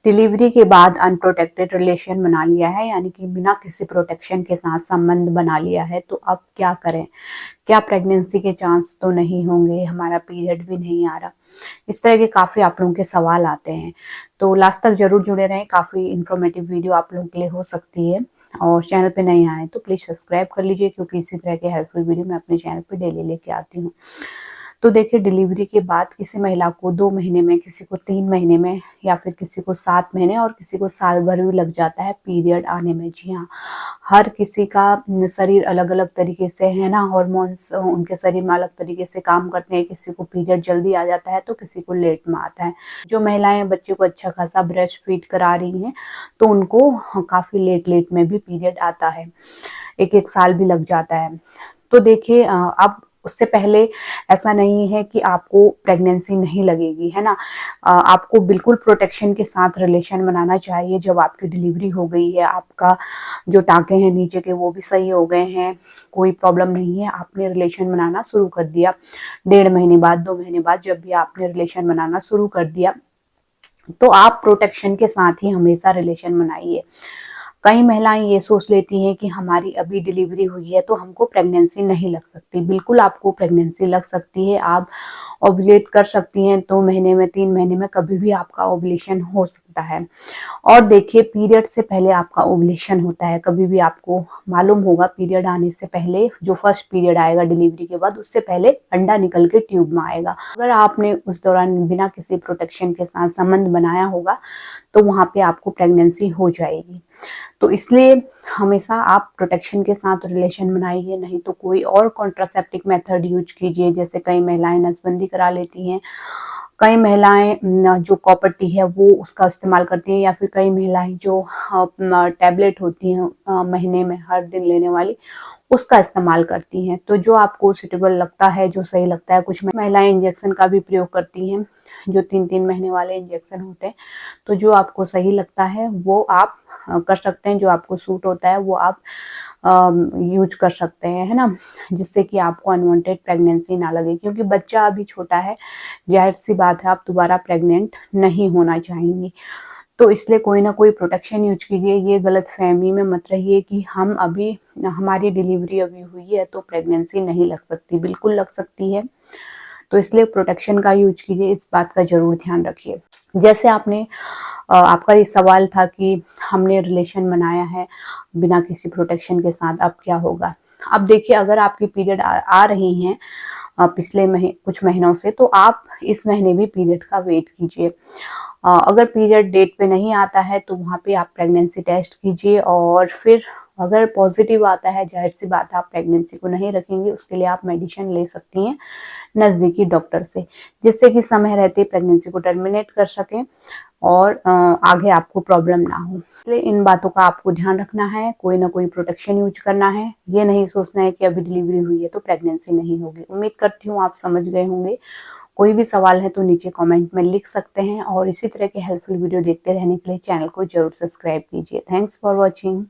Delivery के बाद unprotected relation बना लिया है, यानी कि बिना किसी प्रोटेक्शन के साथ संबंध बना लिया है, तो अब क्या करें? क्या प्रेगनेंसी के चांस तो नहीं होंगे? हमारा पीरियड भी नहीं आ रहा। इस तरह के काफ़ी आप लोगों के सवाल आते हैं, तो लास्ट तक ज़रूर जुड़े रहें। काफ़ी इन्फॉर्मेटिव वीडियो आप लोगों के लिए हो सकती है। और चैनल पे नए आए तो प्लीज़ सब्सक्राइब कर लीजिए, क्योंकि इसी तरह के हेल्पफुल वीडियो मैं अपने चैनल पे डेली लेके आती हूँ। तो देखिए, डिलीवरी के बाद किसी महिला को 2 महीने में, किसी को 3 महीने में, या फिर किसी को 7 महीने और किसी को साल भर भी लग जाता है पीरियड आने में। जी हाँ, हर किसी का शरीर अलग-अलग तरीके से है ना, हार्मोन्स उनके शरीर में अलग तरीके से काम करते हैं। किसी को पीरियड जल्दी आ जाता है तो किसी को लेट में आता है। जो महिलाएं बच्चे को अच्छा खासा ब्रेस्ट फीड करा रही हैं, तो उनको काफ़ी लेट में भी पीरियड आता है। 1-1 साल भी लग जाता है। तो देखिए, अब उससे पहले ऐसा नहीं है कि आपको प्रेगनेंसी नहीं लगेगी, है ना। आपको बिल्कुल प्रोटेक्शन के साथ रिलेशन बनाना चाहिए। जब आपकी डिलीवरी हो गई है, आपका जो टाँके हैं नीचे के वो भी सही हो गए हैं, कोई प्रॉब्लम नहीं है, आपने रिलेशन बनाना शुरू कर दिया, 1.5 महीने बाद, 2 महीने बाद जब भी आपने रिलेशन बनाना शुरू कर दिया, तो आप प्रोटेक्शन के साथ ही हमेशा रिलेशन बनाइए। कई महिलाएं ये सोच लेती हैं कि हमारी अभी डिलीवरी हुई है तो हमको प्रेगनेंसी नहीं लग सकती। बिल्कुल आपको प्रेगनेंसी लग सकती है। आप ओव्यूलेट कर सकती हैं 2 महीने में, 3 महीने में, कभी भी आपका ओव्यूलेशन हो सकता है। और देखिए, पीरियड से पहले आपका ओव्यूलेशन होता है। कभी भी आपको मालूम होगा, पीरियड आने से पहले जो फर्स्ट पीरियड आएगा डिलीवरी के बाद, उससे पहले अंडा निकल के ट्यूब में आएगा। अगर आपने उस दौरान बिना किसी प्रोटेक्शन के साथ संबंध बनाया होगा, तो वहां पे आपको प्रेगनेंसी हो जाएगी। तो इसलिए हमेशा आप प्रोटेक्शन के साथ रिलेशन बनाइए, नहीं तो कोई और कॉन्ट्रासेप्टिव मेथड यूज कीजिए। जैसे कई महिलाएं नसबंदी करा लेती हैं, कई महिलाएं जो कॉपर टी है वो उसका इस्तेमाल करती हैं, या फिर कई महिलाएं जो टैबलेट होती हैं महीने में हर दिन लेने वाली, उसका इस्तेमाल करती हैं। तो जो आपको सुटेबल लगता है, जो सही लगता है। कुछ महिलाएं इंजेक्शन का भी प्रयोग करती हैं, जो 3-3 महीने वाले इंजेक्शन होते हैं। तो जो आपको सही लगता है वो आप कर सकते हैं, जो आपको सूट होता है वो आप यूज कर सकते हैं, है ना, जिससे कि आपको अनवांटेड प्रेगनेंसी ना लगे। क्योंकि बच्चा अभी छोटा है, जाहिर सी बात है आप दोबारा प्रेग्नेंट नहीं होना चाहेंगी। तो इसलिए कोई ना कोई प्रोटेक्शन यूज कीजिए। ये गलतफहमी में मत रहिए कि हमारी डिलीवरी अभी हुई है तो प्रेगनेंसी नहीं लग सकती। बिल्कुल लग सकती है। तो इसलिए प्रोटेक्शन का यूज कीजिए, इस बात का जरूर ध्यान रखिए। जैसे आपका ये सवाल था कि हमने रिलेशन बनाया है बिना किसी प्रोटेक्शन के साथ, अब क्या होगा? अब देखिए, अगर आपकी पीरियड आ रही हैं पिछले कुछ महीनों से, तो आप इस महीने भी पीरियड का वेट कीजिए। अगर पीरियड डेट पे नहीं आता है तो वहाँ पे आप प्रेगनेंसी टेस्ट कीजिए, और फिर अगर पॉजिटिव आता है, जाहिर सी बात है आप प्रेगनेंसी को नहीं रखेंगे, उसके लिए आप मेडिसिन ले सकती हैं नज़दीकी डॉक्टर से, जिससे कि समय रहते प्रेगनेंसी को टर्मिनेट कर सकें और आगे आपको प्रॉब्लम ना हो। इसलिए इन बातों का आपको ध्यान रखना है, कोई ना कोई प्रोटेक्शन यूज करना है। ये नहीं सोचना है कि अभी डिलीवरी हुई है तो प्रेगनेंसी नहीं होगी। उम्मीद करती हूँ आप समझ गए होंगे। कोई भी सवाल है तो नीचे कमेंट में लिख सकते हैं, और इसी तरह के हेल्पफुल वीडियो देखते रहने के लिए चैनल को जरूर सब्सक्राइब कीजिए। Thanks for watching.